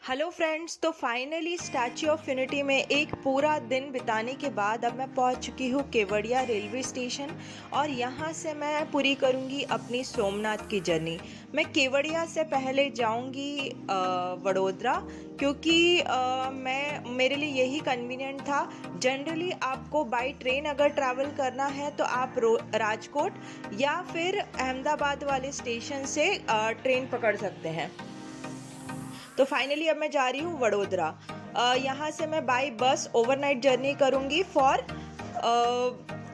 Hello friends, तो finally statue of unity में एक पूरा दिन बिताने के बाद अब मैं पहुंच चुकी हूं केवड़िया रेलवे स्टेशन। और यहां से मैं पूरी करूंगी अपनी सोमनाथ की जर्नी। मैं केवड़िया से पहले जाऊंगी वडोदरा, क्योंकि मेरे लिए यही कन्वीनियंट था। जनरली आपको बाय ट्रेन अगर ट्रैवल करना है तो आप राजकोट या फिर अहमदाबाद वाले स्टेशन से ट्रेन पकड़ सकते हैं। तो फाइनली अब मैं जा रही हूँ वडोदरा। यहाँ से मैं बाय बस ओवरनाइट जर्नी करूँगी for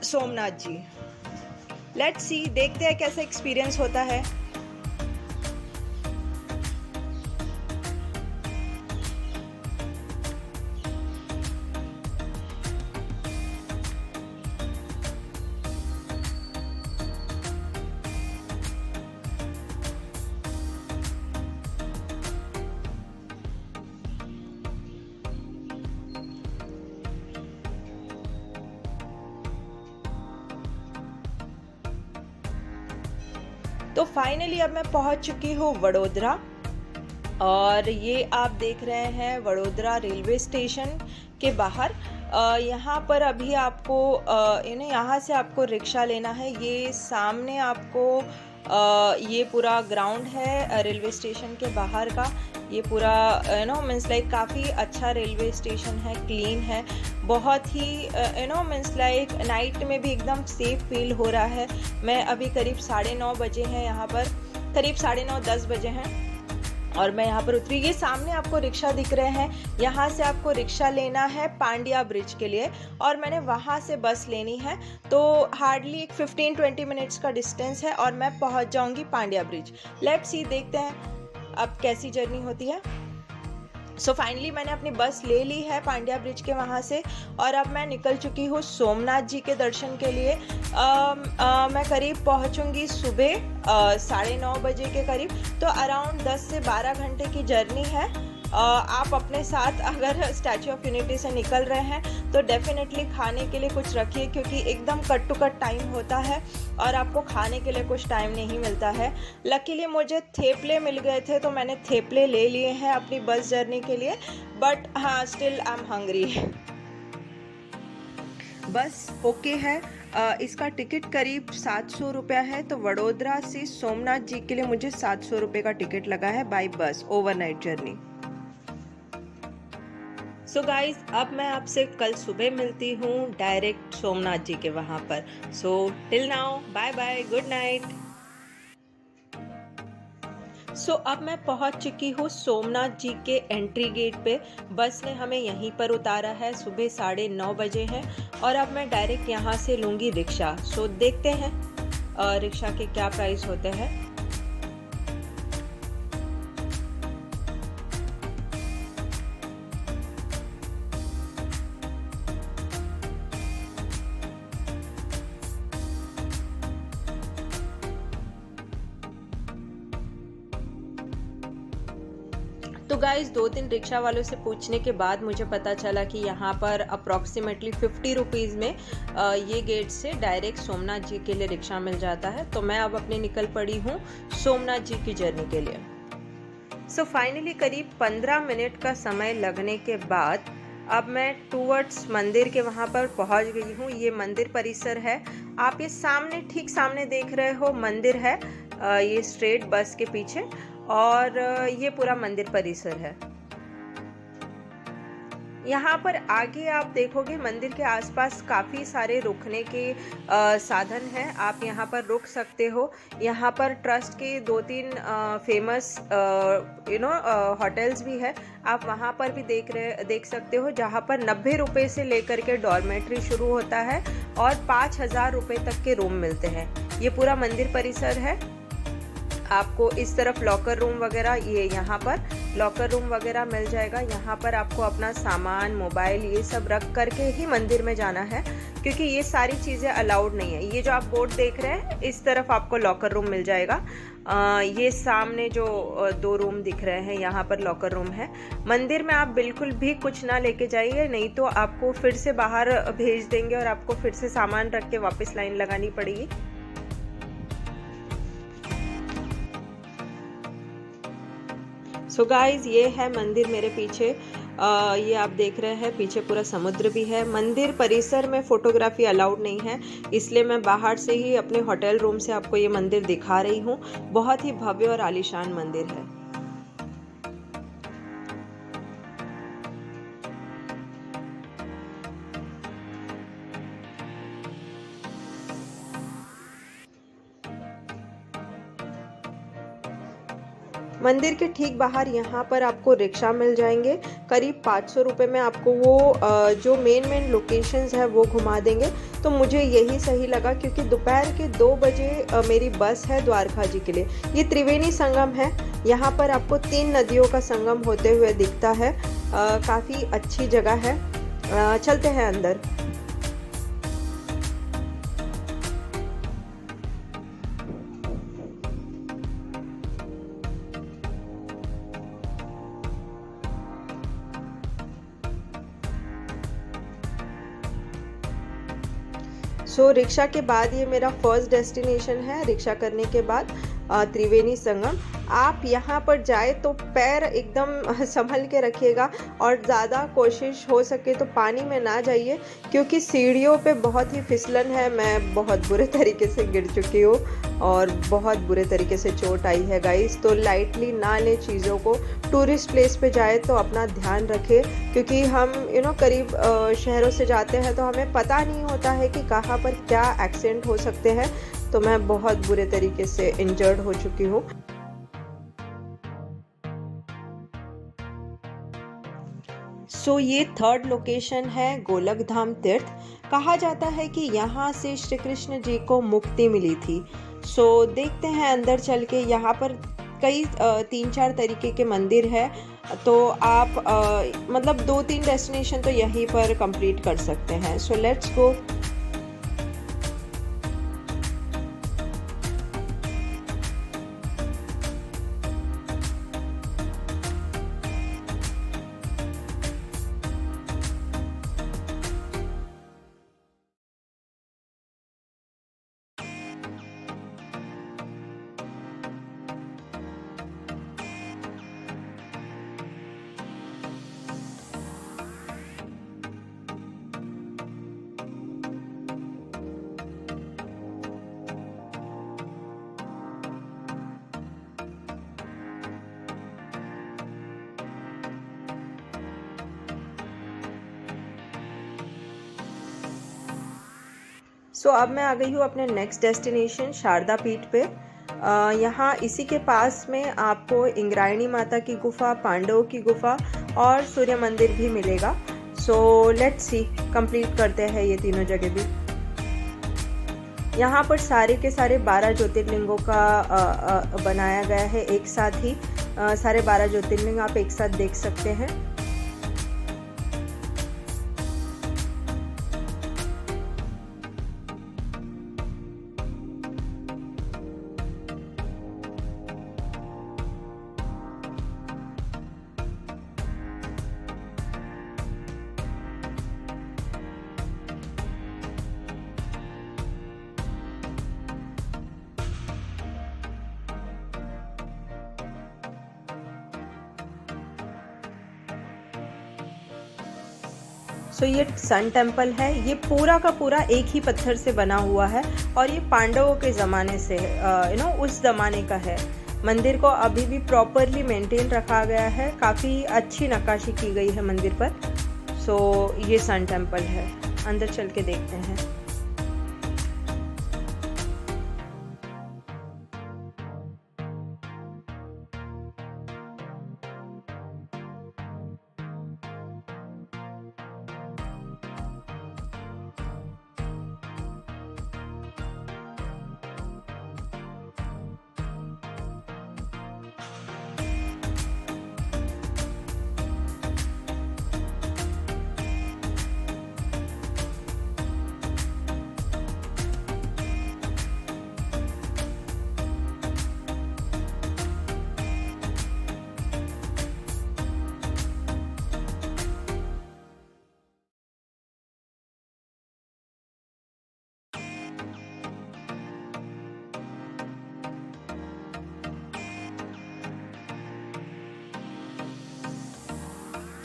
Somnath ji. Let's see, देखते हैं कैसा एक्सपीरियंस होता है। तो फाइनली अब मैं पहुंच चुकी हूँ वडोदरा, और ये आप देख रहे हैं वडोदरा रेलवे स्टेशन के बाहर। यहाँ पर अभी आपको यहाँ से आपको रिक्शा लेना है। ये सामने आपको ये पूरा ग्राउंड है रेलवे स्टेशन के बाहर का। ये पूरा मीन्स लाइक काफ़ी अच्छा रेलवे स्टेशन है, क्लीन है, बहुत ही मीन्स लाइक नाइट में भी एकदम सेफ फील हो रहा है। मैं अभी करीब 9:30 बजे हैं यहाँ पर, करीब 9:30-10 बजे हैं, और मैं यहाँ पर उतरी। ये सामने आपको रिक्शा दिख रहे हैं, यहाँ से आपको रिक्शा लेना है पांड्या ब्रिज के लिए, और मैंने वहाँ से बस लेनी है। तो हार्डली एक 15-20 मिनट्स का डिस्टेंस है और मैं पहुँच जाऊँगी पांड्या ब्रिज। लेट्स सी, देखते हैं अब कैसी जर्नी होती है। सो फाइनली मैंने अपनी बस ले ली है पांड्या ब्रिज के वहाँ से, और अब मैं निकल चुकी हूँ सोमनाथ जी के दर्शन के लिए। मैं करीब पहुँचूँगी सुबह 9:30 बजे के करीब। तो अराउंड 10 से 12 घंटे की जर्नी है। आप अपने साथ अगर स्टैच्यू ऑफ यूनिटी से निकल रहे हैं तो डेफिनेटली खाने के लिए कुछ रखिए, क्योंकि एकदम कट टू कट टाइम होता है और आपको खाने के लिए कुछ टाइम नहीं मिलता है। लकीली मुझे थेपले मिल गए थे, तो मैंने थेपले ले लिए हैं अपनी बस जर्नी के लिए। बट हाँ, स्टिल आई एम हंग्री। बस ओके है। इसका टिकट करीब 700 रुपया है। तो वडोदरा से सोमनाथ जी के लिए मुझे 700 रुपये का टिकट लगा है bye bus overnight journey. So guys, अब मैं आपसे कल सुबह मिलती हूँ डायरेक्ट सोमनाथ जी के वहाँ पर। So till now, bye bye, good night. So अब मैं पहुँच चुकी हूँ सोमनाथ जी के एंट्री गेट पे। बस ने हमें यहीं पर उतारा है, सुबह 9:30 बजे हैं, और अब मैं डायरेक्ट यहाँ से लूँगी रिक्शा। सो देखते हैं रिक्शा के क्या प्राइस होते हैं। तो गाइज, 2-3 रिक्शा वालों से पूछने के बाद मुझे पता चला कि यहाँ पर अप्रॉक्सीमेटली 50 रुपीज़ में ये गेट से डायरेक्ट सोमनाथ जी के लिए रिक्शा मिल जाता है। तो मैं अब अपनी निकल पड़ी हूँ सोमनाथ जी की जर्नी के लिए। सो फाइनली करीब 15 मिनट का समय लगने के बाद अब मैं टूवर्ड्स मंदिर के वहाँ पर पहुँच गई हूँ। ये मंदिर परिसर है। आप ये सामने, ठीक सामने देख रहे हो, मंदिर है ये स्ट्रेट बस के पीछे, और ये पूरा मंदिर परिसर है। यहाँ पर आगे आप देखोगे मंदिर के आसपास काफ़ी सारे रुकने के साधन हैं। आप यहाँ पर रुक सकते हो। यहाँ पर ट्रस्ट के 2-3 फेमस होटल्स भी है। आप वहाँ पर भी देख सकते हो, जहाँ पर 90 रुपये से लेकर के डॉर्मेट्री शुरू होता है और 5,000 रुपये तक के रूम मिलते हैं। ये पूरा मंदिर परिसर है। आपको इस तरफ लॉकर रूम वगैरह, ये यहाँ पर लॉकर रूम वगैरह मिल जाएगा। यहाँ पर आपको अपना सामान, मोबाइल, ये सब रख करके ही मंदिर में जाना है, क्योंकि ये सारी चीज़ें अलाउड नहीं है। ये जो आप बोर्ड देख रहे हैं, इस तरफ आपको लॉकर रूम मिल जाएगा। ये सामने जो 2 रूम दिख रहे हैं, यहाँ पर लॉकर रूम है। मंदिर में आप बिल्कुल भी कुछ ना लेके जाइए, नहीं तो आपको फिर से बाहर भेज देंगे और आपको फिर से सामान रख के वापस लाइन लगानी पड़ेगी। सो गाइज ये है मंदिर मेरे पीछे। ये आप देख रहे हैं पीछे पूरा समुद्र भी है। मंदिर परिसर में फोटोग्राफी अलाउड नहीं है, इसलिए मैं बाहर से ही अपने होटल रूम से आपको ये मंदिर दिखा रही हूँ। बहुत ही भव्य और आलीशान मंदिर है। मंदिर के ठीक बाहर यहाँ पर आपको रिक्शा मिल जाएंगे। करीब 500 रुपये में आपको वो जो मेन लोकेशंस है वो घुमा देंगे। तो मुझे यही सही लगा, क्योंकि दोपहर के 2 बजे मेरी बस है द्वारका जी के लिए। ये त्रिवेणी संगम है। यहाँ पर आपको 3 नदियों का संगम होते हुए दिखता है। काफ़ी अच्छी जगह है। चलते हैं अंदर। रिक्शा के बाद ये मेरा फर्स्ट डेस्टिनेशन है। रिक्शा करने के बाद त्रिवेणी संगम। आप यहाँ पर जाए तो पैर एकदम संभल के रखिएगा, और ज़्यादा कोशिश हो सके तो पानी में ना जाइए, क्योंकि सीढ़ियों पे बहुत ही फिसलन है। मैं बहुत बुरे तरीके से गिर चुकी हूँ और बहुत बुरे तरीके से चोट आई है गाइस। तो लाइटली ना लें चीज़ों को। टूरिस्ट प्लेस पे जाए तो अपना ध्यान रखें, क्योंकि हम करीब शहरों से जाते हैं तो हमें पता नहीं होता है कि कहाँ पर क्या एक्सीडेंट हो सकते हैं। तो मैं बहुत बुरे तरीके से इंजर्ड हो चुकी हूँ। ये थर्ड लोकेशन है गोलक धाम तीर्थ। कहा जाता है कि यहाँ से श्री कृष्ण जी को मुक्ति मिली थी। देखते हैं अंदर चल के। यहाँ पर कई 3-4 तरीके के मंदिर है, तो आप मतलब 2-3 डेस्टिनेशन तो यहीं पर कंप्लीट कर सकते हैं। Let's go. अब मैं आ गई हूँ अपने नेक्स्ट डेस्टिनेशन शारदा पीठ पे। यहाँ इसी के पास में आपको इंद्रायणी माता की गुफा, पांडवों की गुफा और सूर्य मंदिर भी मिलेगा। लेट्स सी, कंप्लीट करते हैं ये तीनों जगह भी। यहाँ पर सारे के सारे 12 ज्योतिर्लिंगों का बनाया गया है एक साथ ही। सारे 12 ज्योतिर्लिंग आप एक साथ देख सकते हैं। ये सन टेम्पल है। ये पूरा का पूरा एक ही पत्थर से बना हुआ है, और ये पांडवों के ज़माने से उस ज़माने का है। मंदिर को अभी भी प्रॉपरली मेंटेन रखा गया है। काफ़ी अच्छी नक्काशी की गई है मंदिर पर। ये सन टेम्पल है। अंदर चल के देखते हैं।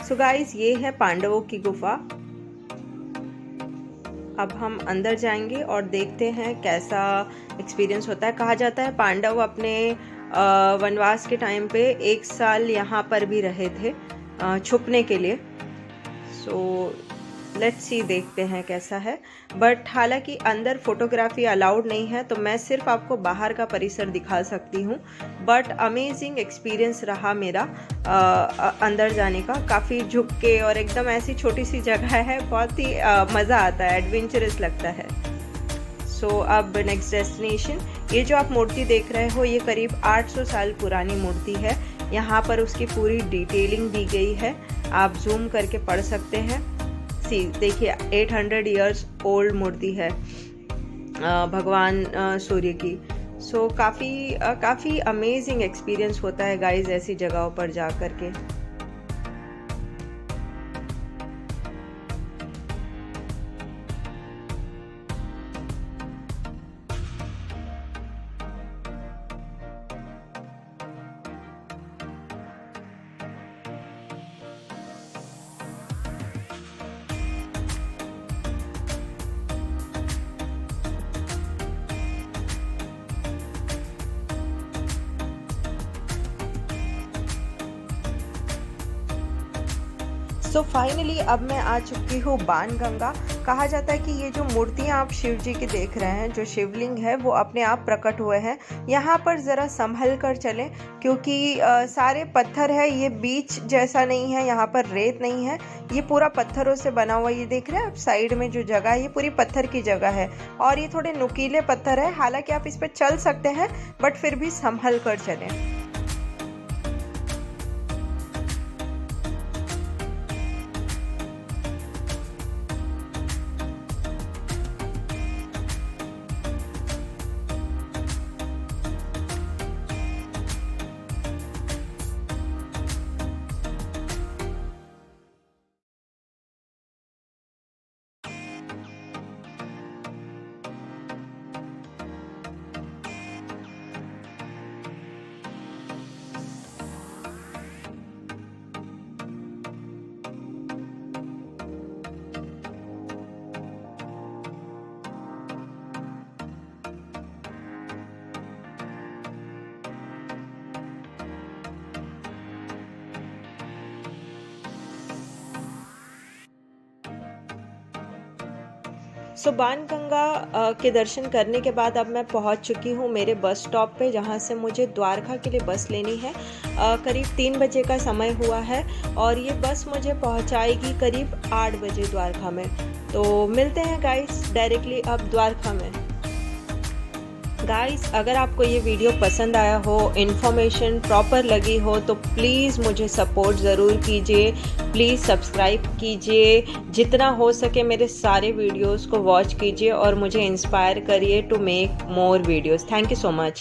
सो गाइस, ये है पांडवों की गुफा। अब हम अंदर जाएंगे और देखते हैं कैसा एक्सपीरियंस होता है। कहा जाता है पांडव अपने वनवास के टाइम पे 1 साल यहाँ पर भी रहे थे छुपने के लिए। सो लेट्स सी, देखते हैं कैसा है। बट हालांकि अंदर फोटोग्राफी अलाउड नहीं है, तो मैं सिर्फ आपको बाहर का परिसर दिखा सकती हूँ। बट अमेजिंग एक्सपीरियंस रहा मेरा अंदर जाने का। काफ़ी झुक के और एकदम ऐसी छोटी सी जगह है, बहुत ही मज़ा आता है, एडवेंचरस लगता है। सो अब नेक्स्ट डेस्टिनेशन, ये जो आप मूर्ति देख रहे हो ये करीब 800 साल पुरानी मूर्ति है। यहाँ पर उसकी पूरी डिटेलिंग दी गई है, आप जूम करके पढ़ सकते हैं। देखिए 800 इयर्स ओल्ड मूर्ति है भगवान सूर्य की। सो काफ़ी अमेजिंग एक्सपीरियंस होता है गाइस ऐसी जगहों पर जा कर के। सो फाइनली अब मैं आ चुकी हूँ बाणगंगा। कहा जाता है कि ये जो मूर्तियाँ आप शिव जी की देख रहे हैं, जो शिवलिंग है वो अपने आप प्रकट हुए हैं। यहाँ पर ज़रा संभल कर चलें, क्योंकि सारे पत्थर है, ये बीच जैसा नहीं है, यहाँ पर रेत नहीं है, ये पूरा पत्थरों से बना हुआ। ये देख रहे हैं आप साइड में जो जगह है, ये पूरी पत्थर की जगह है और ये थोड़े नुकीले पत्थर है। हालांकि आप इस पर चल सकते हैं, बट फिर भी संभल कर चलें। सो बाणगंगा के दर्शन करने के बाद अब मैं पहुंच चुकी हूं मेरे बस स्टॉप पे, जहां से मुझे द्वारका के लिए बस लेनी है। करीब 3 बजे का समय हुआ है और ये बस मुझे पहुंचाएगी करीब 8 बजे द्वारका में। तो मिलते हैं गाइस डायरेक्टली अब द्वारका में। गाइस, अगर आपको ये वीडियो पसंद आया हो, इन्फॉर्मेशन प्रॉपर लगी हो, तो प्लीज़ मुझे सपोर्ट ज़रूर कीजिए, प्लीज़ सब्सक्राइब कीजिए, जितना हो सके मेरे सारे वीडियोस को वॉच कीजिए और मुझे इंस्पायर करिए to make more videos. Thank you so much.